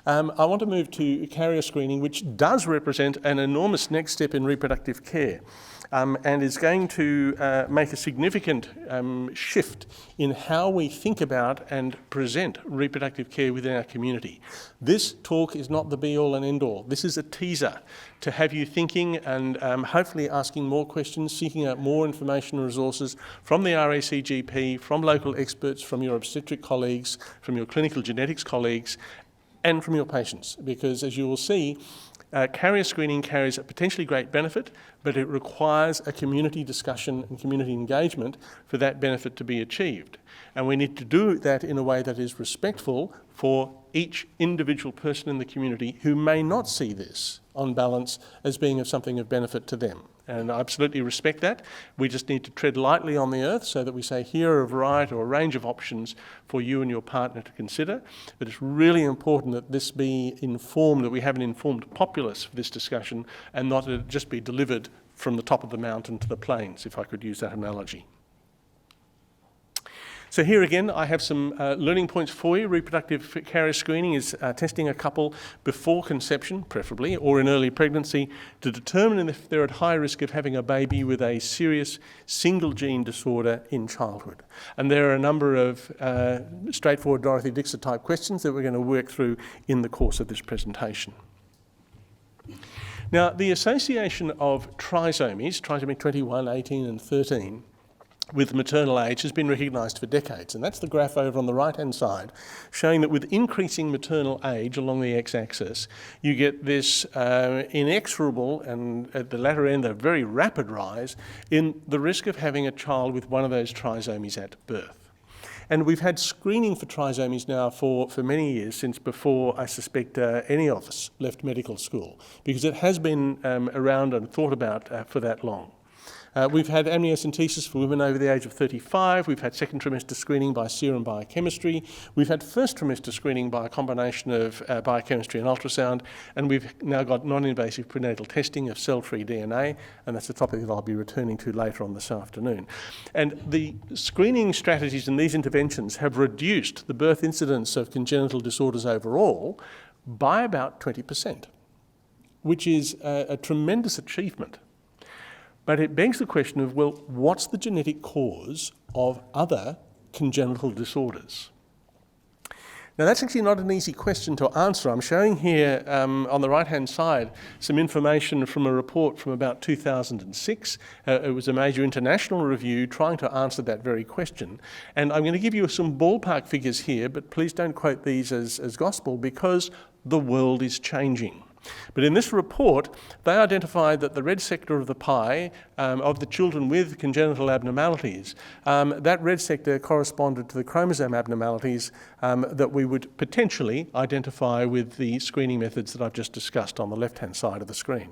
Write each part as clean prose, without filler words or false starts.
I want to move to carrier screening, which does represent an enormous next step in reproductive care and is going to make a significant shift in how we think about and present reproductive care within our community. This talk is not the be-all and end-all. This is a teaser to have you thinking and hopefully asking more questions, seeking out more information and resources from the RACGP, from local experts, from your obstetric colleagues, from your clinical genetics colleagues, and from your patients, because as you will see, carrier screening carries a potentially great benefit, but it requires a community discussion and community engagement for that benefit to be achieved. And we need to do that in a way that is respectful for each individual person in the community who may not see this, on balance, as being of something of benefit to them. And I absolutely respect that. We just need to tread lightly on the earth so that we say, here are a variety or a range of options for you and your partner to consider. But it's really important that this be informed, that we have an informed populace for this discussion and not that it just be delivered from the top of the mountain to the plains, if I could use that analogy. So here again, I have some learning points for you. Reproductive carrier screening is testing a couple before conception, preferably, or in early pregnancy, to determine if they're at high risk of having a baby with a serious single gene disorder in childhood. And there are a number of straightforward Dorothy Dixer type questions that we're going to work through in the course of this presentation. Now, the association of trisomies, trisomy 21, 18 and 13, with maternal age has been recognised for decades, and that's the graph over on the right-hand side, showing that with increasing maternal age along the x-axis, you get this inexorable and at the latter end a very rapid rise in the risk of having a child with one of those trisomies at birth. And we've had screening for trisomies now for many years, since before, I suspect, any of us left medical school, because it has been around and thought about for that long. We've had amniocentesis for women over the age of 35. We've had second trimester screening by serum biochemistry. We've had first trimester screening by a combination of biochemistry and ultrasound. And we've now got non-invasive prenatal testing of cell-free DNA. And that's a topic that I'll be returning to later on this afternoon. And the screening strategies and these interventions have reduced the birth incidence of congenital disorders overall by about 20%, which is a tremendous achievement. But it begs the question of, well, what's the genetic cause of other congenital disorders? Now, that's actually not an easy question to answer. I'm showing here on the right-hand side some information from a report from about 2006. It was a major international review trying to answer that very question. And I'm going to give you some ballpark figures here, but please don't quote these as gospel, because the world is changing. But in this report, they identified that the red sector of the pie of the children with congenital abnormalities, that red sector corresponded to the chromosome abnormalities that we would potentially identify with the screening methods that I've just discussed on the left-hand side of the screen.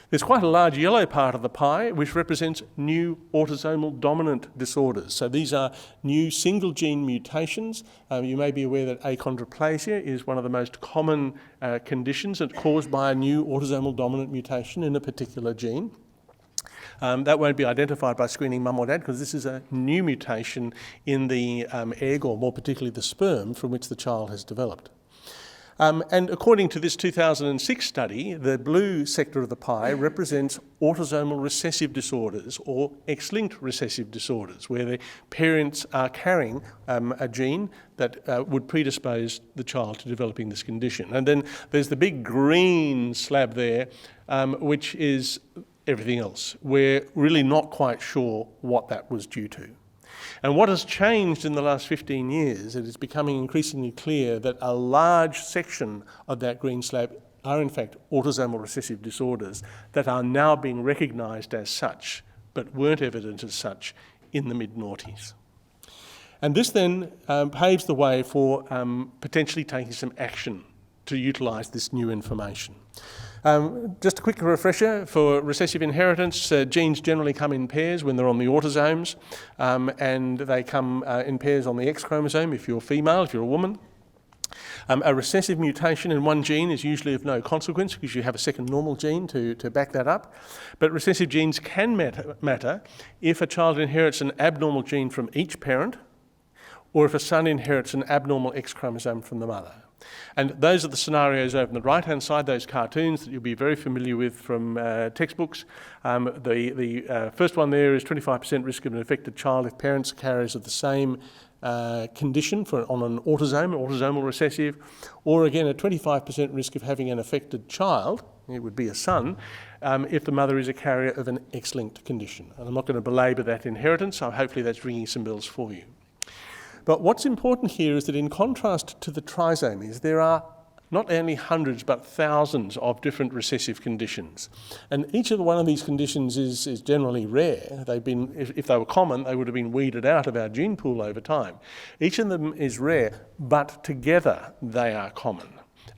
There's quite a large yellow part of the pie which represents new autosomal dominant disorders. So these are new single gene mutations. You may be aware that achondroplasia is one of the most common conditions that's caused by a new autosomal dominant mutation in a particular gene. That won't be identified by screening mum or dad, because this is a new mutation in the egg, or more particularly the sperm, from which the child has developed. And according to this 2006 study, the blue sector of the pie represents autosomal recessive disorders or X-linked recessive disorders, where the parents are carrying a gene that would predispose the child to developing this condition. And then there's the big green slab there, which is everything else. We're really not quite sure what that was due to. And what has changed in the last 15 years, it is becoming increasingly clear that a large section of that green slab are in fact autosomal recessive disorders that are now being recognised as such, but weren't evident as such in the mid-noughties. And this then paves the way for potentially taking some action to utilise this new information. Just a quick refresher, for recessive inheritance, genes generally come in pairs when they're on the autosomes, and they come in pairs on the X chromosome if you're female, if you're a woman. A recessive mutation in one gene is usually of no consequence because you have a second normal gene to back that up. But recessive genes can matter if a child inherits an abnormal gene from each parent, or if a son inherits an abnormal X chromosome from the mother. And those are the scenarios over on the right-hand side, those cartoons that you'll be very familiar with from textbooks. The first one there is 25% risk of an affected child if parents are carriers of the same condition on an autosomal recessive, or again a 25% risk of having an affected child, it would be a son, if the mother is a carrier of an X-linked condition. And I'm not going to belabour that inheritance, so hopefully that's ringing some bells for you. But what's important here is that in contrast to the trisomies, there are not only hundreds but thousands of different recessive conditions. And each of one of these conditions is generally rare. They've been, if they were common, they would have been weeded out of our gene pool over time. Each of them is rare, but together they are common.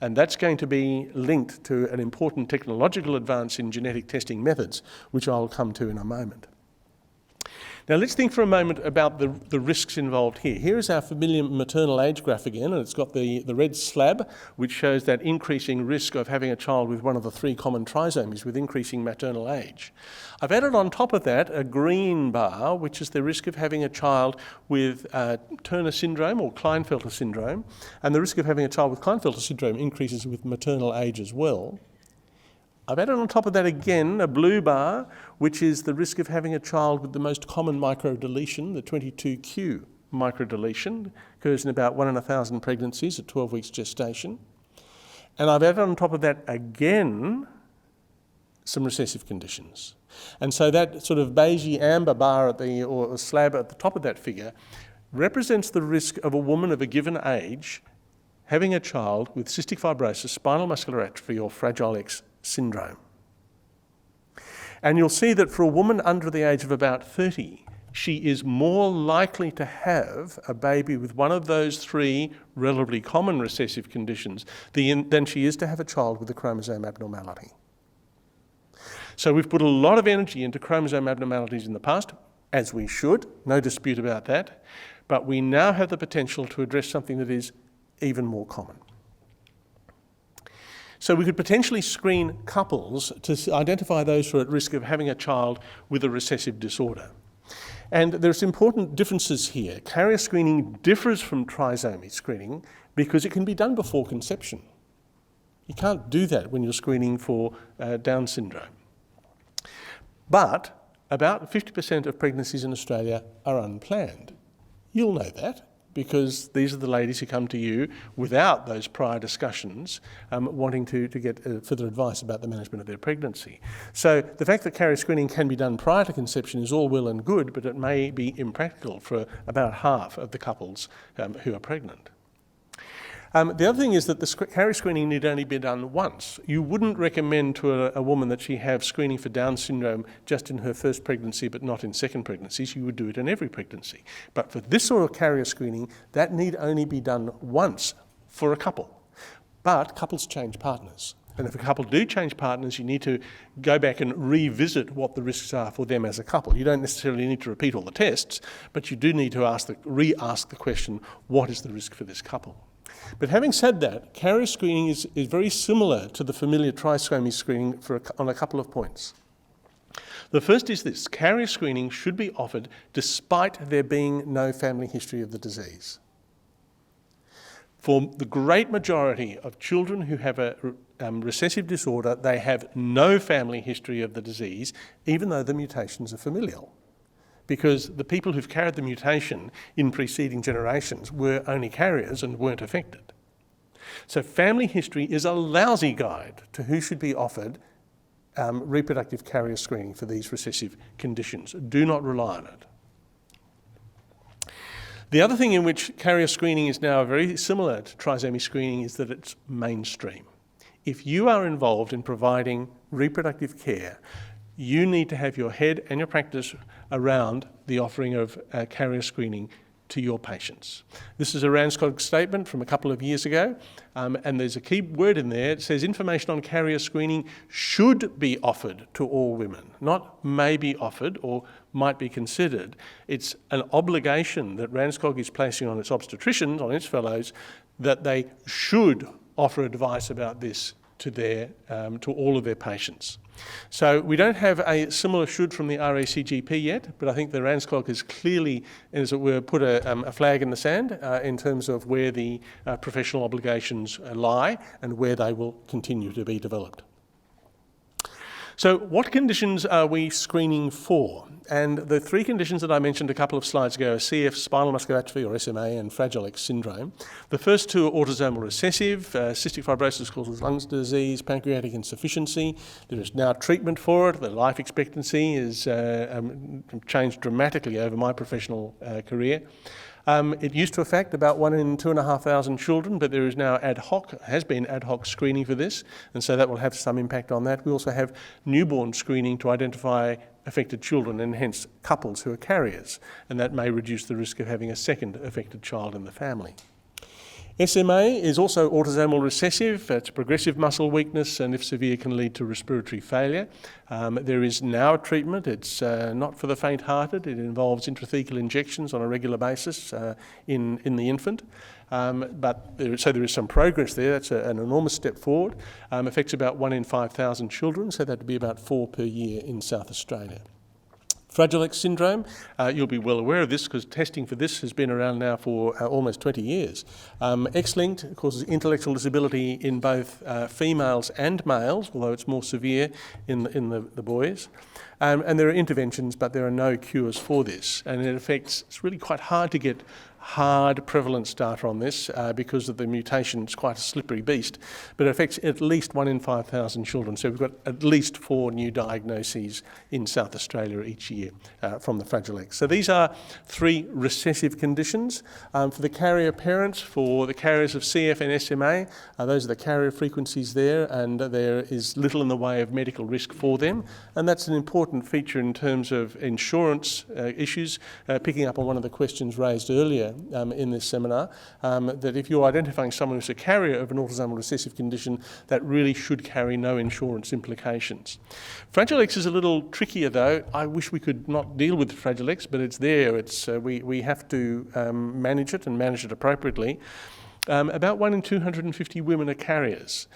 And that's going to be linked to an important technological advance in genetic testing methods, which I'll come to in a moment. Now let's think for a moment about the risks involved here. Here is our familiar maternal age graph again, and it's got the red slab, which shows that increasing risk of having a child with one of the three common trisomies with increasing maternal age. I've added on top of that a green bar, which is the risk of having a child with Turner syndrome or Klinefelter syndrome, and the risk of having a child with Klinefelter syndrome increases with maternal age as well. I've added on top of that again a blue bar, which is the risk of having a child with the most common microdeletion, the 22q microdeletion, occurs in about 1 in 1,000 pregnancies at 12 weeks gestation. And I've added on top of that again some recessive conditions. And so that sort of beigey amber bar or slab at the top of that figure represents the risk of a woman of a given age having a child with cystic fibrosis, spinal muscular atrophy, or Fragile X syndrome. And you'll see that for a woman under the age of about 30, she is more likely to have a baby with one of those three relatively common recessive conditions than she is to have a child with a chromosome abnormality. So we've put a lot of energy into chromosome abnormalities in the past, as we should, no dispute about that, but we now have the potential to address something that is even more common. So we could potentially screen couples to identify those who are at risk of having a child with a recessive disorder. And there's important differences here. Carrier screening differs from trisomy screening because it can be done before conception. You can't do that when you're screening for Down syndrome. But about 50% of pregnancies in Australia are unplanned. You'll know that, because these are the ladies who come to you without those prior discussions, wanting to get further advice about the management of their pregnancy. So the fact that carrier screening can be done prior to conception is all well and good, but it may be impractical for about half of the couples who are pregnant. The other thing is that the carrier screening need only be done once. You wouldn't recommend to a woman that she have screening for Down syndrome just in her first pregnancy but not in second pregnancies. You would do it in every pregnancy. But for this sort of carrier screening, that need only be done once for a couple. But couples change partners. And if a couple do change partners, you need to go back and revisit what the risks are for them as a couple. You don't necessarily need to repeat all the tests, but you do need to re-ask the question, what is the risk for this couple? But having said that, carrier screening is very similar to the familiar trisomy screening on a couple of points. The first is this: carrier screening should be offered despite there being no family history of the disease. For the great majority of children who have a recessive disorder, they have no family history of the disease, even though the mutations are familial, because the people who've carried the mutation in preceding generations were only carriers and weren't affected. So family history is a lousy guide to who should be offered reproductive carrier screening for these recessive conditions. Do not rely on it. The other thing in which carrier screening is now very similar to trisomy screening is that it's mainstream. If you are involved in providing reproductive care, you need to have your head and your practice around the offering of carrier screening to your patients. This is a Ranscog statement from a couple of years ago, and there's a key word in there. It says information on carrier screening should be offered to all women, not may be offered or might be considered. It's an obligation that Ranscog is placing on its obstetricians, on its fellows, that they should offer advice about this to all of their patients. So we don't have a similar should from the RACGP yet, but I think the RANZCOG has clearly, as it were, put a flag in the sand in terms of where the professional obligations lie and where they will continue to be developed. So what conditions are we screening for? And the three conditions that I mentioned a couple of slides ago are CF, spinal muscular atrophy or SMA, and Fragile X syndrome. The first two are autosomal recessive. Cystic fibrosis causes lung disease, pancreatic insufficiency. There is now treatment for it. The life expectancy has changed dramatically over my professional career. It used to affect about 1 in 2,500 children, but there is now has been ad hoc screening for this, and so that will have some impact on that. We also have newborn screening to identify affected children and hence couples who are carriers, and that may reduce the risk of having a second affected child in the family. SMA is also autosomal recessive. It's progressive muscle weakness and if severe can lead to respiratory failure. There is now a treatment. It's not for the faint-hearted. It involves intrathecal injections on a regular basis in the infant. So there is some progress there. That's an enormous step forward. Affects about 1 in 5,000 children, so that would be about 4 per year in South Australia. Fragile X syndrome, you'll be well aware of this because testing for this has been around now for almost 20 years. X-linked causes intellectual disability in both females and males, although it's more severe in the boys. And there are interventions, but there are no cures for this. And it's really quite hard to get hard prevalence data on this because of the mutation. It's quite a slippery beast, but it affects at least 1 in 5,000 children. So we've got at least 4 new diagnoses in South Australia each year from the Fragile X. So these are 3 recessive conditions. For the carrier parents, for the carriers of CF and SMA, those are the carrier frequencies there, and there is little in the way of medical risk for them. And that's an important feature in terms of insurance issues, picking up on one of the questions raised earlier in this seminar, that if you're identifying someone who's a carrier of an autosomal recessive condition, that really should carry no insurance implications. Fragile X is a little trickier though. I wish we could not deal with Fragile X, but it's there. We have to manage it and manage it appropriately. About 1 in 250 women are carriers.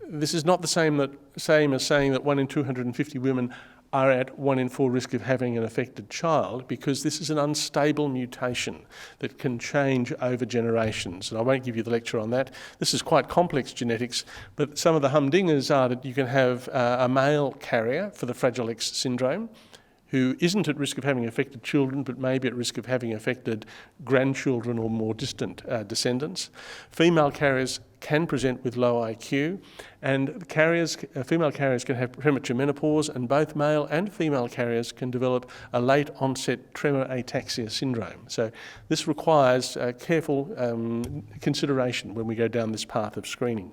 This is not the same as saying that 1 in 250 women are at 1 in 4 risk of having an affected child, because this is an unstable mutation that can change over generations. And I won't give you the lecture on that. This is quite complex genetics, but some of the humdingers are that you can have a male carrier for the Fragile X syndrome who isn't at risk of having affected children, but may be at risk of having affected grandchildren or more distant descendants. Female carriers can present with low IQ, and female carriers can have premature menopause, and both male and female carriers can develop a late onset tremor ataxia syndrome. So this requires careful consideration when we go down this path of screening.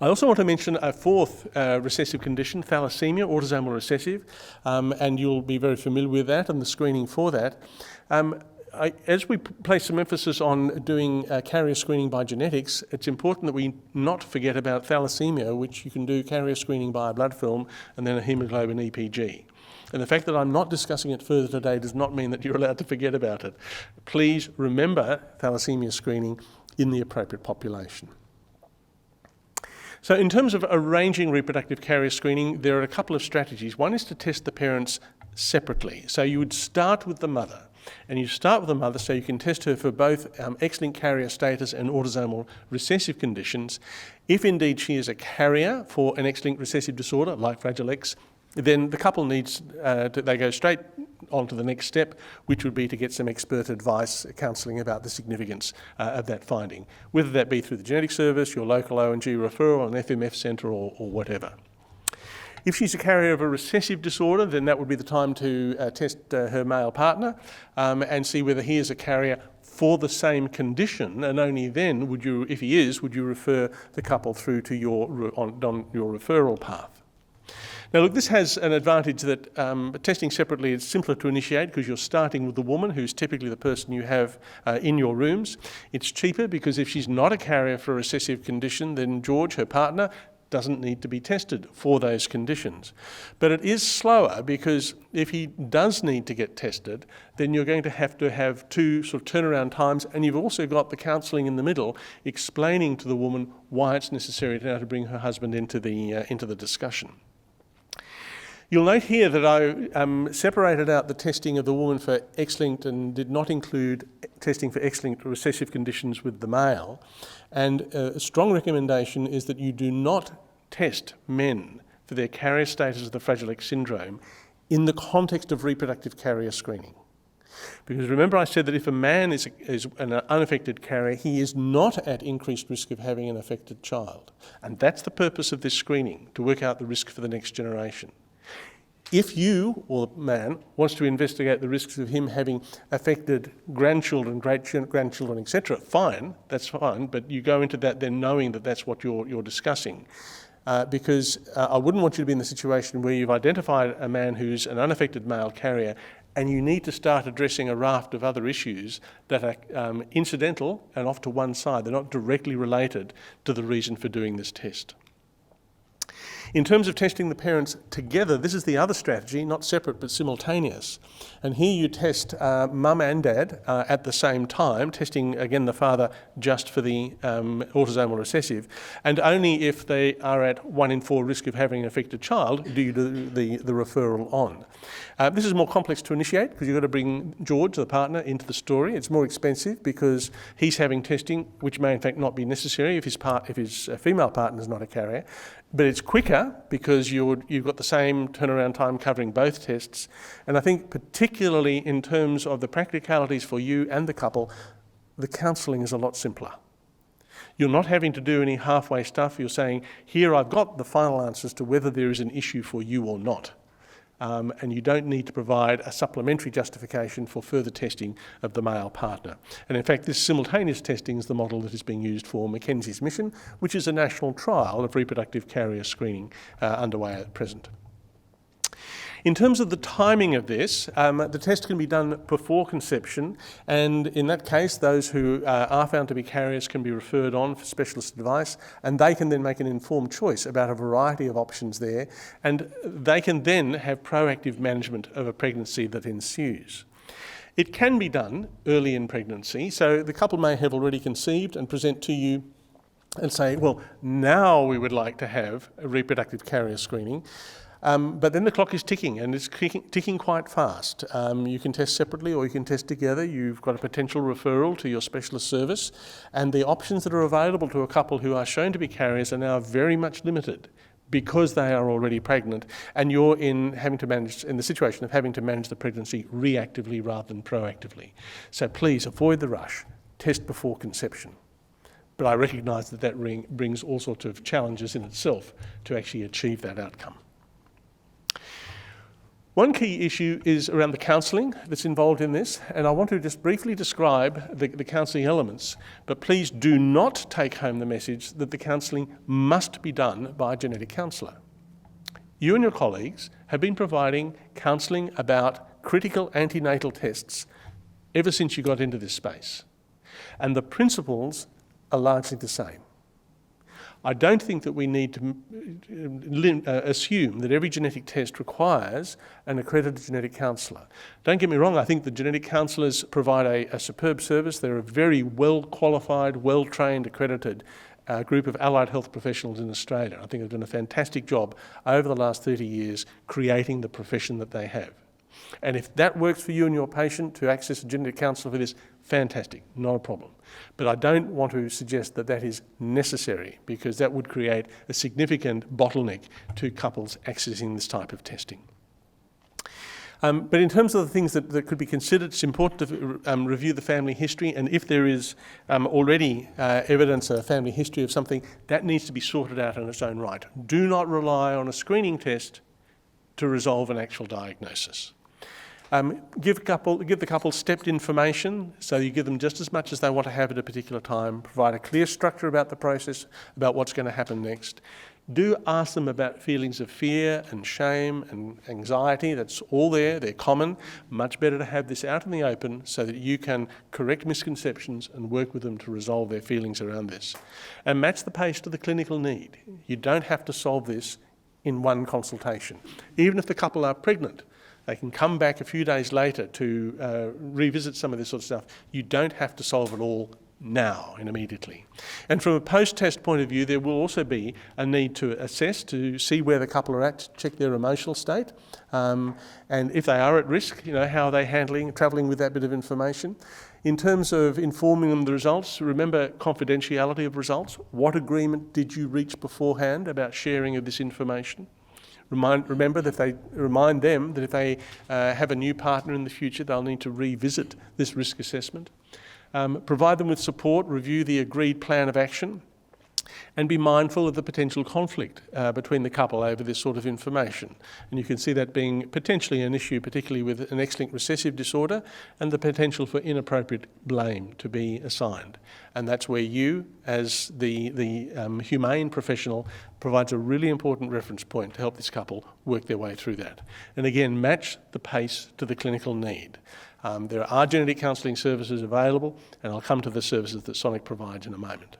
I also want to mention a 4th recessive condition, thalassemia, autosomal recessive, and you'll be very familiar with that and the screening for that. As we place some emphasis on doing carrier screening by genetics, it's important that we not forget about thalassemia, which you can do carrier screening by a blood film and then a hemoglobin EPG. And the fact that I'm not discussing it further today does not mean that you're allowed to forget about it. Please remember thalassemia screening in the appropriate population. So in terms of arranging reproductive carrier screening, there are a couple of strategies. One is to test the parents separately. So you would start with the mother, and you start with the mother so you can test her for both X-linked carrier status and autosomal recessive conditions. If indeed she is a carrier for an X-linked recessive disorder like Fragile X, then the couple needs they go straight on to the next step, which would be to get some expert advice, counselling about the significance of that finding, whether that be through the genetic service, your local O&G referral, an FMF centre or whatever. If she's a carrier of a recessive disorder, then that would be the time to test her male partner and see whether he is a carrier for the same condition, and only then would you, if he is, would you refer the couple through to on your referral path. Now look, this has an advantage that testing separately is simpler to initiate because you're starting with the woman who's typically the person you have in your rooms. It's cheaper because if she's not a carrier for a recessive condition, then George, her partner, doesn't need to be tested for those conditions. But it is slower because if he does need to get tested, then you're going to have two sort of turnaround times, and you've also got the counselling in the middle explaining to the woman why it's necessary now to bring her husband into the discussion. You'll note here that I separated out the testing of the woman for X-linked and did not include testing for X-linked recessive conditions with the male. And a strong recommendation is that you do not test men for their carrier status of the Fragile X syndrome in the context of reproductive carrier screening. Because remember I said that if a man is an unaffected carrier, he is not at increased risk of having an affected child. And that's the purpose of this screening, to work out the risk for the next generation. If you, or the man, wants to investigate the risks of him having affected grandchildren, great-grandchildren, etc., fine, that's fine, but you go into that then knowing that that's what you're discussing. Because I wouldn't want you to be in the situation where you've identified a man who's an unaffected male carrier and you need to start addressing a raft of other issues that are incidental and off to one side. They're not directly related to the reason for doing this test. In terms of testing the parents together, this is the other strategy, not separate but simultaneous. And here you test mum and dad at the same time, testing again the father just for the autosomal recessive, and only if they are at 1 in 4 risk of having an affected child do you do the referral on. This is more complex to initiate because you've got to bring George, the partner, into the story. It's more expensive because he's having testing, which may in fact not be necessary if his female partner is not a carrier. But it's quicker because you've got the same turnaround time covering both tests. And I think particularly in terms of the practicalities for you and the couple, the counselling is a lot simpler. You're not having to do any halfway stuff. You're saying, here I've got the final answers to whether there is an issue for you or not. And you don't need to provide a supplementary justification for further testing of the male partner. And in fact, this simultaneous testing is the model that is being used for Mackenzie's mission, which is a national trial of reproductive carrier screening underway at present. In terms of the timing of this, the test can be done before conception, and in that case, those who are found to be carriers can be referred on for specialist advice, and they can then make an informed choice about a variety of options there, and they can then have proactive management of a pregnancy that ensues. It can be done early in pregnancy, so the couple may have already conceived and present to you and say, well, now we would like to have a reproductive carrier screening. But then the clock is ticking, and it's ticking quite fast. You can test separately or you can test together. You've got a potential referral to your specialist service, and the options that are available to a couple who are shown to be carriers are now very much limited because they are already pregnant, and you're in the situation of having to manage the pregnancy reactively rather than proactively. So please avoid the rush. Test before conception. But I recognise that brings all sorts of challenges in itself to actually achieve that outcome. One key issue is around the counselling that's involved in this, and I want to just briefly describe the counselling elements, but please do not take home the message that the counselling must be done by a genetic counsellor. You and your colleagues have been providing counselling about critical antenatal tests ever since you got into this space, and the principles are largely the same. I don't think that we need to assume that every genetic test requires an accredited genetic counsellor. Don't get me wrong, I think the genetic counsellors provide a superb service. They're a very well-qualified, well-trained, accredited group of allied health professionals in Australia. I think they've done a fantastic job over the last 30 years creating the profession that they have. And if that works for you and your patient to access a genetic counsellor for this, fantastic, not a problem. But I don't want to suggest that that is necessary, because that would create a significant bottleneck to couples accessing this type of testing. But in terms of the things that could be considered, it's important to review the family history, and if there is already evidence of a family history of something, that needs to be sorted out in its own right. Do not rely on a screening test to resolve an actual diagnosis. Give the couple stepped information, so you give them just as much as they want to have at a particular time. Provide a clear structure about the process, about what's going to happen next. Do ask them about feelings of fear and shame and anxiety. That's all there, they're common. Much better to have this out in the open so that you can correct misconceptions and work with them to resolve their feelings around this. And match the pace to the clinical need. You don't have to solve this in one consultation. Even if the couple are pregnant, they can come back a few days later to revisit some of this sort of stuff. You don't have to solve it all now and immediately. And from a post-test point of view, there will also be a need to assess, to see where the couple are at, to check their emotional state, and if they are at risk, how are they handling, travelling with that bit of information. In terms of informing them the results, remember confidentiality of results. What agreement did you reach beforehand about sharing of this information? Remind them that if they have a new partner in the future, they'll need to revisit this risk assessment. Provide them with support, review the agreed plan of action, and be mindful of the potential conflict between the couple over this sort of information. And you can see that being potentially an issue, particularly with an X-linked recessive disorder, and the potential for inappropriate blame to be assigned. And that's where you, as the humane professional, provides a really important reference point to help this couple work their way through that. And again, match the pace to the clinical need. There are genetic counselling services available, and I'll come to the services that Sonic provides in a moment.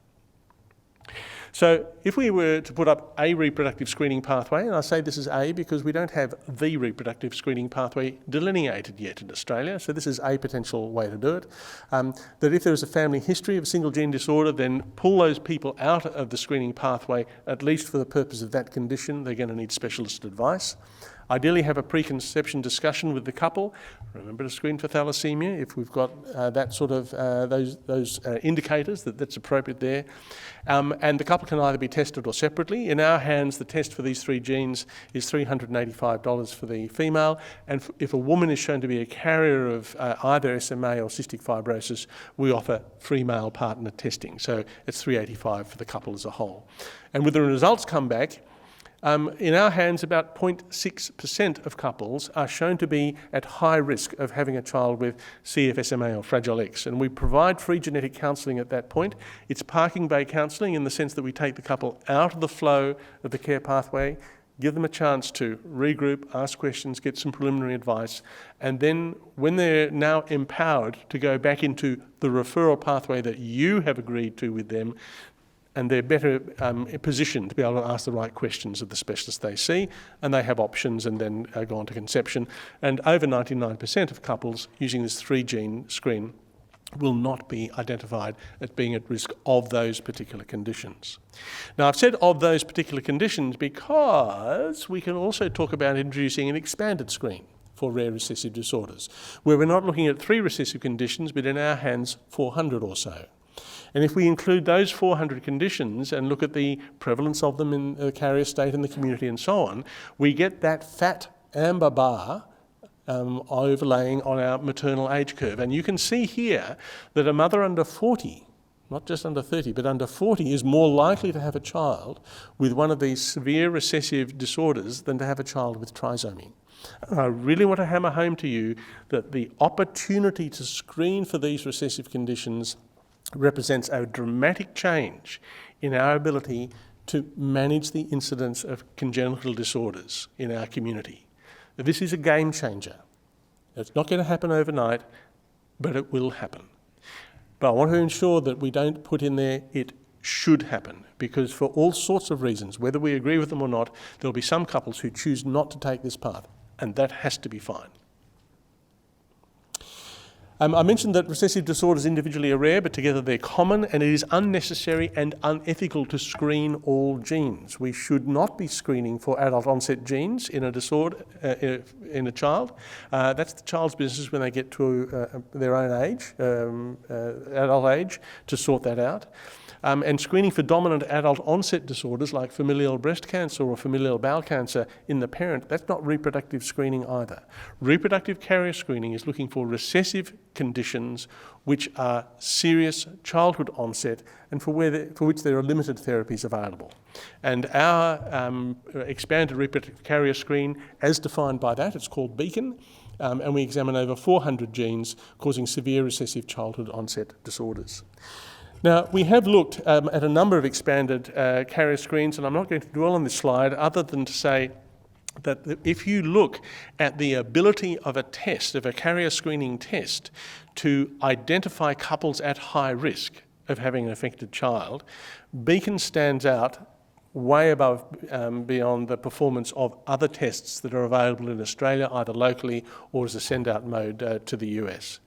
So if we were to put up a reproductive screening pathway, and I say this is A because we don't have the reproductive screening pathway delineated yet in Australia, so this is a potential way to do it, that if there is a family history of a single gene disorder, then pull those people out of the screening pathway, at least for the purpose of that condition. They're going to need specialist advice. Ideally have a preconception discussion with the couple. Remember to screen for thalassemia if we've got that sort of those indicators that's appropriate there. And the couple can either be tested or separately. In our hands, the test for these 3 genes is $385 for the female, and if a woman is shown to be a carrier of either SMA or cystic fibrosis, we offer free male partner testing. So it's $385 for the couple as a whole. And when the results come back, in our hands, about 0.6% of couples are shown to be at high risk of having a child with CF-SMA or Fragile X, and we provide free genetic counselling at that point. It's parking bay counselling in the sense that we take the couple out of the flow of the care pathway, give them a chance to regroup, ask questions, get some preliminary advice, and then when they're now empowered to go back into the referral pathway that you have agreed to with them, and they're better positioned to be able to ask the right questions of the specialist they see, and they have options and then go on to conception. And over 99% of couples using this 3-gene screen will not be identified as being at risk of those particular conditions. Now, I've said of those particular conditions because we can also talk about introducing an expanded screen for rare recessive disorders, where we're not looking at 3 recessive conditions, but in our hands 400 or so. And if we include those 400 conditions and look at the prevalence of them in the carrier state in the community and so on, we get that fat amber bar overlaying on our maternal age curve. And you can see here that a mother under 40, not just under 30, but under 40 is more likely to have a child with one of these severe recessive disorders than to have a child with trisomy. I really want to hammer home to you that the opportunity to screen for these recessive conditions represents a dramatic change in our ability to manage the incidence of congenital disorders in our community. This is a game changer. It's not going to happen overnight, but it will happen. But I want to ensure that we don't put in there, it should happen, because for all sorts of reasons, whether we agree with them or not, there'll be some couples who choose not to take this path, and that has to be fine. I mentioned that recessive disorders individually are rare, but together they're common, and it is unnecessary and unethical to screen all genes. We should not be screening for adult onset genes in a disorder, in a child. That's the child's business when they get to their own age, adult age, to sort that out. And screening for dominant adult onset disorders like familial breast cancer or familial bowel cancer in the parent, that's not reproductive screening either. Reproductive carrier screening is looking for recessive conditions which are serious childhood onset and for which there are limited therapies available. And our expanded reproductive carrier screen, as defined by that, it's called Beacon, and we examine over 400 genes causing severe recessive childhood onset disorders. Now, we have looked at a number of expanded carrier screens, and I'm not going to dwell on this slide other than to say that if you look at the ability of a test, of a carrier screening test, to identify couples at high risk of having an affected child, Beacon stands out way above, beyond the performance of other tests that are available in Australia, either locally or as a send-out mode to the US.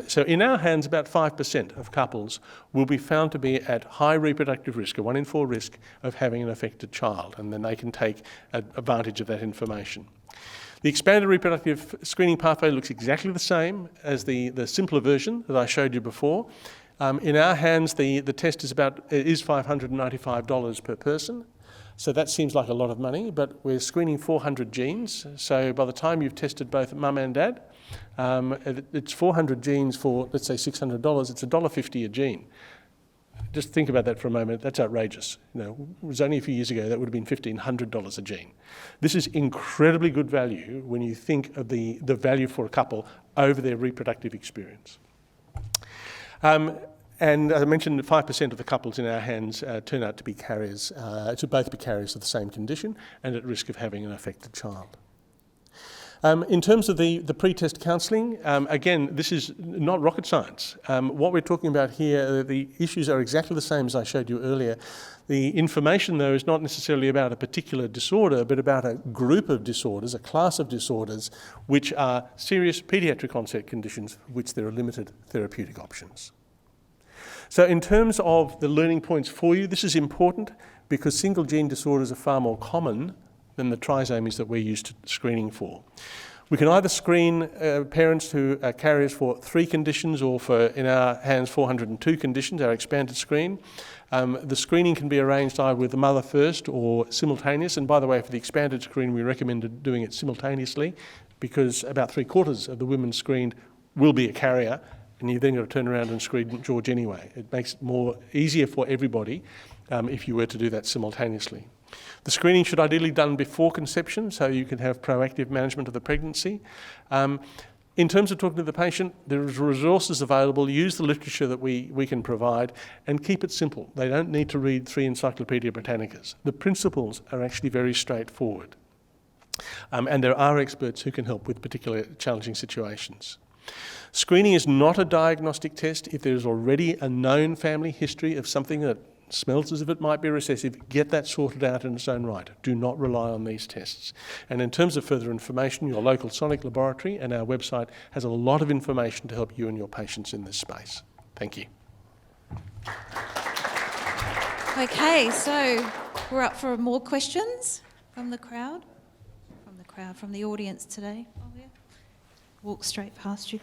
So in our hands, about 5% of couples will be found to be at high reproductive risk, a 1 in 4 risk of having an affected child, and then they can take advantage of that information. The expanded reproductive screening pathway looks exactly the same as the simpler version that I showed you before. In our hands, the test is $595 per person. So that seems like a lot of money, but we're screening 400 genes. So by the time you've tested both mum and dad, it's 400 genes for, let's say, $600. It's $1.50 a gene. Just think about that for a moment. That's outrageous. You know, it was only a few years ago that would have been $1,500 a gene. This is incredibly good value when you think of the value for a couple over their reproductive experience. And as I mentioned, 5% of the couples in our hands turn out to be carriers, to both be carriers of the same condition and at risk of having an affected child. In terms of the pre-test counselling, again, this is not rocket science. What we're talking about here, the issues are exactly the same as I showed you earlier. The information, though, is not necessarily about a particular disorder, but about a group of disorders, a class of disorders, which are serious paediatric onset conditions for which there are limited therapeutic options. So in terms of the learning points for you, this is important because single gene disorders are far more common than the trisomies that we're used to screening for. We can either screen parents who are carriers for 3 conditions or for, in our hands, 402 conditions, our expanded screen. The screening can be arranged either with the mother first or simultaneous. And by the way, for the expanded screen, we recommended doing it simultaneously because about 3/4 of the women screened will be a carrier, and you then got to turn around and screen George anyway. It makes it easier for everybody if you were to do that simultaneously. The screening should ideally be done before conception so you can have proactive management of the pregnancy. In terms of talking to the patient, there is resources available. Use the literature that we can provide and keep it simple. They don't need to read 3 Encyclopaedia Britannicas. The principles are actually very straightforward. And there are experts who can help with particular challenging situations. Screening is not a diagnostic test. If there is already a known family history of something that smells as if it might be recessive, get that sorted out in its own right. Do not rely on these tests. And in terms of further information, your local Sonic laboratory and our website has a lot of information to help you and your patients in this space. Thank you. Okay, so we're up for more questions from the crowd. From the audience today. Oh, yeah. Walk straight past you.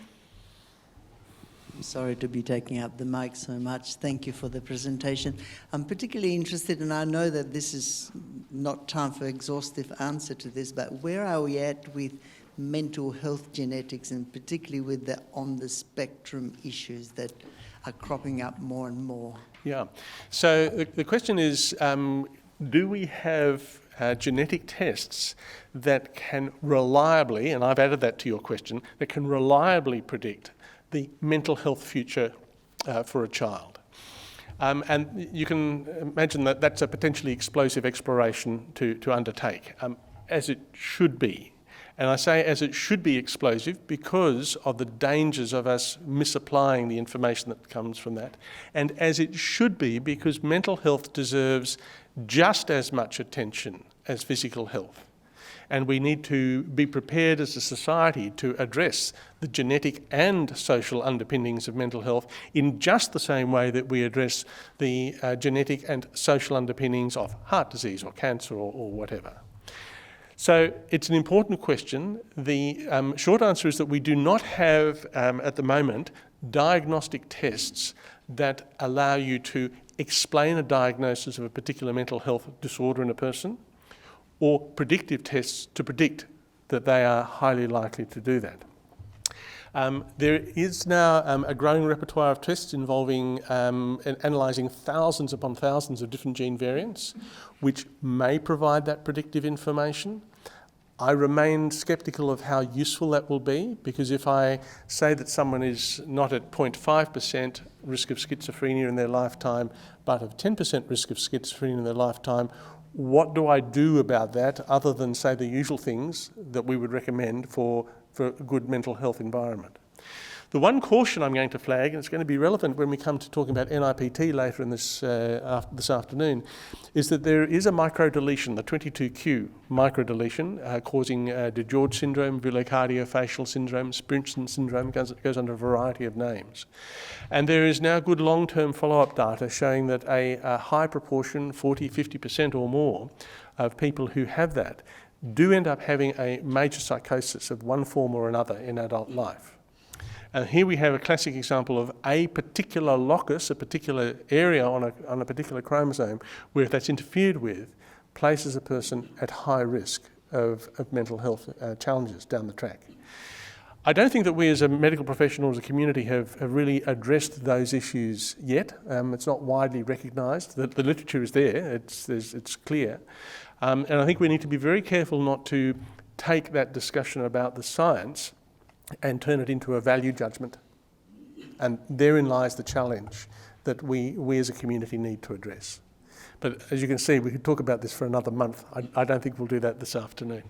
I'm sorry to be taking up the mic so much. Thank you for the presentation. I'm particularly interested, and I know that this is not time for exhaustive answer to this, but where are we at with mental health genetics, and particularly with the on-the-spectrum issues that are cropping up more and more? Yeah. So the question is, do we have genetic tests that can reliably, and I've added that to your question, that can reliably predict the mental health future for a child? And you can imagine that that's a potentially explosive exploration to undertake, as it should be. And I say as it should be explosive because of the dangers of us misapplying the information that comes from that, and as it should be because mental health deserves just as much attention as physical health. And we need to be prepared as a society to address the genetic and social underpinnings of mental health in just the same way that we address the genetic and social underpinnings of heart disease or cancer or whatever. So it's an important question. The short answer is that we do not have, at the moment, diagnostic tests that allow you to explain a diagnosis of a particular mental health disorder in a person, or predictive tests to predict that they are highly likely to do that. There is now a growing repertoire of tests involving analysing thousands upon thousands of different gene variants, which may provide that predictive information. I remain sceptical of how useful that will be, because if I say that someone is not at 0.5% risk of schizophrenia in their lifetime, but of 10% risk of schizophrenia in their lifetime, what do I do about that other than say the usual things that we would recommend for a good mental health environment? The one caution I'm going to flag, and it's going to be relevant when we come to talking about NIPT later in this afternoon, is that there is a microdeletion, the 22q microdeletion, causing DeGeorge syndrome, villocardio-facial syndrome, Sprinson syndrome, goes under a variety of names. And there is now good long-term follow-up data showing that a high proportion, 40, 50% or more, of people who have that do end up having a major psychosis of one form or another in adult life. And here we have a classic example of a particular locus, a particular area on a particular chromosome, where if that's interfered with, places a person at high risk of mental health challenges down the track. I don't think that we as a medical profession or as a community have really addressed those issues yet. It's not widely recognised. The literature is there, it's clear. And I think we need to be very careful not to take that discussion about the science and turn it into a value judgment. And therein lies the challenge that we as a community need to address. But as you can see, we could talk about this for another month. I don't think we'll do that this afternoon.